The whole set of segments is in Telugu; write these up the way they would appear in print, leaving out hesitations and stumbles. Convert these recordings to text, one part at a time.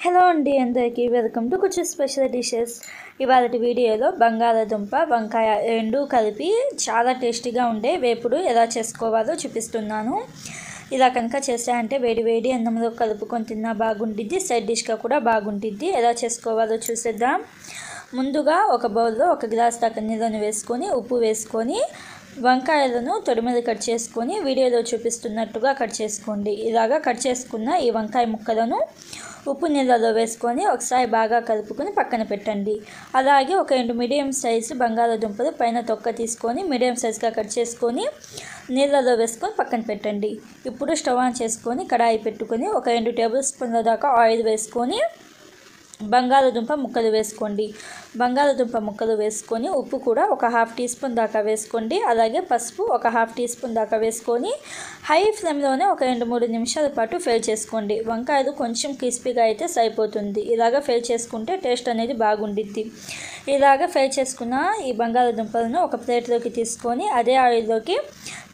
హలో అండి అందరికీ వెల్కమ్ టు కొంచెం స్పెషల్ డిషెస్. ఇవాళ వీడియోలో బంగాళాదుంప వంకాయ రెండు కలిపి చాలా టేస్టీగా ఉండే వేపుడు ఎలా చేసుకోవాలో చూపిస్తున్నాను. ఇలా కనుక చేసాయంటే వేడి వేడి అన్నంలో కలుపుకొని తిన్నా బాగుంటుంది, సైడ్ డిష్గా కూడా బాగుంటుంది. ఎలా చేసుకోవాలో చూసేద్దాం. ముందుగా ఒక బౌల్లో 1 గ్లాస్ దాకా నీళ్ళను వేసుకొని ఉప్పు వేసుకొని వంకాయలను తొడిమీద కట్ చేసుకొని వీడియోలో చూపిస్తున్నట్టుగా కట్ చేసుకోండి. ఇలాగా కట్ చేసుకున్న ఈ వంకాయ ముక్కలను ఉప్పు నీళ్ళలో వేసుకొని ఒకసారి బాగా కలుపుకొని పక్కన పెట్టండి. అలాగే ఒక 2 మీడియం సైజు బంగాళాదుంపలు పైన తొక్క తీసుకొని మీడియం సైజుగా కట్ చేసుకొని నీళ్ళలో వేసుకొని పక్కన పెట్టండి. ఇప్పుడు స్టవ్ ఆన్ చేసుకొని కడాయి పెట్టుకొని ఒక 2 టేబుల్ స్పూన్ల దాకా ఆయిల్ వేసుకొని బంగాళాదుంప ముక్కలు వేసుకోండి. బంగాళాదుంప ముక్కలు వేసుకొని ఉప్పు కూడా ఒక 1/2 టీ స్పూన్ దాకా వేసుకోండి. అలాగే పసుపు ఒక 1/2 టీ స్పూన్ దాకా వేసుకొని హై ఫ్లేమ్లోనే ఒక 2-3 నిమిషాల పాటు ఫ్రై చేసుకోండి. వంకాయలు కొంచెం క్రిస్పీగా అయితే సరిపోతుంది. ఇలాగ ఫ్రై చేసుకుంటే టేస్ట్ అనేది బాగుండిద్ది. ఇలాగ ఫ్రై చేసుకున్న ఈ బంగాళాదుంపలను ఒక ప్లేట్లోకి తీసుకొని అదే ఆయిల్లోకి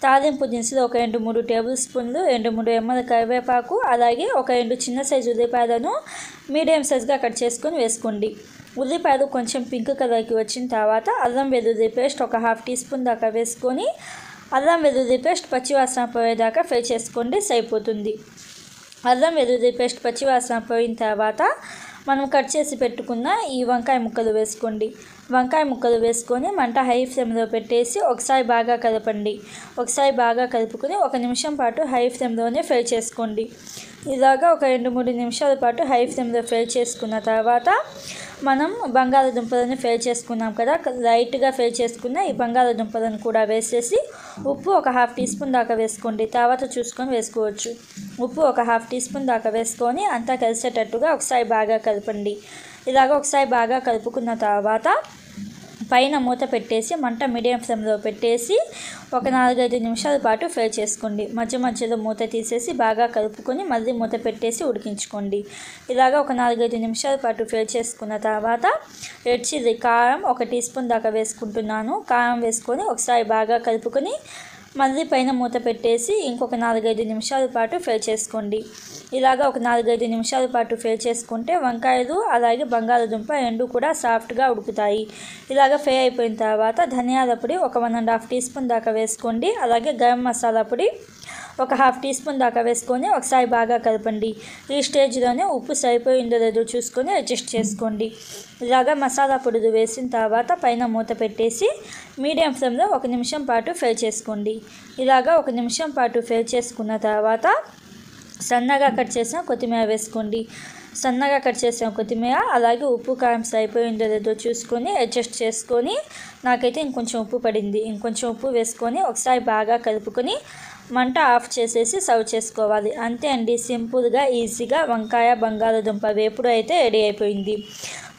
తాలింపు దినుసులు ఒక 2-3 టేబుల్ స్పూన్లు, 2-3 రెమ్మల కరివేపాకు, అలాగే ఒక 2 చిన్న సైజు ఉల్లిపాయలను మీడియం సైజుగా కట్ చేసుకొని వేసుకోండి. ఉల్లిపాయలు కొంచెం పింక్ కలర్కి వచ్చిన తర్వాత అల్లం వెల్లుల్లి పేస్ట్ ఒక 1/2 టీ స్పూన్ దాకా వేసుకొని అల్లం వెల్లుల్లి పేస్ట్ పచ్చివాసన పోయేదాకా ఫ్రై చేసుకోండి, సరిపోతుంది. అల్లం వెల్లుల్లి పేస్ట్ పచ్చివాసన పోయిన తర్వాత మనం కట్ చేసి పెట్టుకున్న ఈ వంకాయ ముక్కలు వేసుకోండి. వంకాయ ముక్కలు వేసుకొని మంట హై ఫ్లేమ్లో పెట్టేసి ఒకసారి బాగా కలపండి. ఒకసారి బాగా కలుపుకొని 1 నిమిషం పాటు హై ఫ్లేమ్లోనే ఫ్రై చేసుకోండి. ఇలాగా ఒక 2-3 నిమిషాల పాటు హై ఫ్లేమ్లో ఫ్రై చేసుకున్న తర్వాత మనం బంగాళాదుంపలను ఫ్రై చేసుకున్నాం కదా, లైట్గా ఫ్రై చేసుకున్న ఈ బంగాళాదుంపలను కూడా వేసేసి ఉప్పు ఒక 1/2 టీ స్పూన్ దాకా వేసుకోండి. తర్వాత చూసుకొని వేసుకోవచ్చు. ఉప్పు ఒక 1/2 టీ స్పూన్ దాకా వేసుకొని అంతా కలిసేటట్టుగా ఒకసారి బాగా కలపండి. ఇలాగ ఒకసారి బాగా కలుపుకున్న తర్వాత పైన మూత పెట్టేసి మంట మీడియం ఫ్లేమ్లో పెట్టేసి ఒక 4-5 నిమిషాల పాటు ఫ్రై చేసుకోండి. మధ్య మధ్యలో మూత తీసేసి బాగా కలుపుకొని మళ్ళీ మూత పెట్టేసి ఉడికించుకోండి. ఇలాగ ఒక 4-5 నిమిషాల పాటు ఫ్రై చేసుకున్న తర్వాత రెడ్ చిల్లీ కారం 1 టీ స్పూన్ దాకా వేసుకుంటున్నాను. కారం వేసుకొని ఒకసారి బాగా కలుపుకొని మళ్ళీ పైన మూత పెట్టేసి ఇంకొక 4-5 నిమిషాల పాటు ఫ్రై చేసుకోండి. ఇలాగ ఒక 4-5 నిమిషాల పాటు ఫ్రై చేసుకుంటే వంకాయలు అలాగే బంగాళాదుంప రెండు కూడా సాఫ్ట్గా ఉడుకుతాయి. ఇలాగ ఫ్రై అయిపోయిన తర్వాత ధనియాల పొడి ఒక 1.5 టీ స్పూన్ దాకా వేసుకోండి. అలాగే గరం మసాలా పొడి ఒక 1/2 టీ స్పూన్ దాకా వేసుకొని ఒకసారి బాగా కలపండి. ఈ స్టేజ్లోనే ఉప్పు సరిపోయిందో లేదో చూసుకొని అడ్జస్ట్ చేసుకోండి. ఇలాగ మసాలా పొడులు వేసిన తర్వాత పైన మూత పెట్టేసి మీడియం ఫ్లేమ్లో 1 నిమిషం పాటు ఫ్రై చేసుకోండి. ఇలాగ 1 నిమిషం పాటు ఫ్రై చేసుకున్న తర్వాత సన్నగా కట్ చేసిన కొత్తిమీర వేసుకోండి. సన్నగా కట్ చేసిన కొత్తిమీర అలాగే ఉప్పు కారం సరిపోయిందో లేదో చూసుకొని అడ్జస్ట్ చేసుకొని నాకైతే ఇంకొంచెం ఉప్పు పడింది. ఇంకొంచెం ఉప్పు వేసుకొని ఒకసారి బాగా కలుపుకొని మంట ఆఫ్ చేసేసి సర్వ్ చేసుకోవాలి. అంతే అండి, సింపుల్గా ఈజీగా వంకాయ బంగాళాదుంప వేపుడు అయితే రెడీ అయిపోయింది.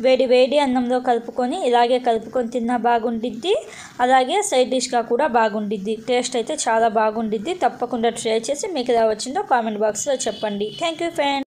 వేడి వేడి అన్నంలో కలుపుకొని ఇలాగే కలుపుకొని తిన్నా బాగుండిద్ది, అలాగే సైడ్ డిష్గా కూడా బాగుండిద్ది. టేస్ట్ అయితే చాలా బాగుండిద్ది. తప్పకుండా ట్రై చేసి మీకు ఎలా వచ్చిందో కామెంట్ బాక్స్లో చెప్పండి. Thank you friends.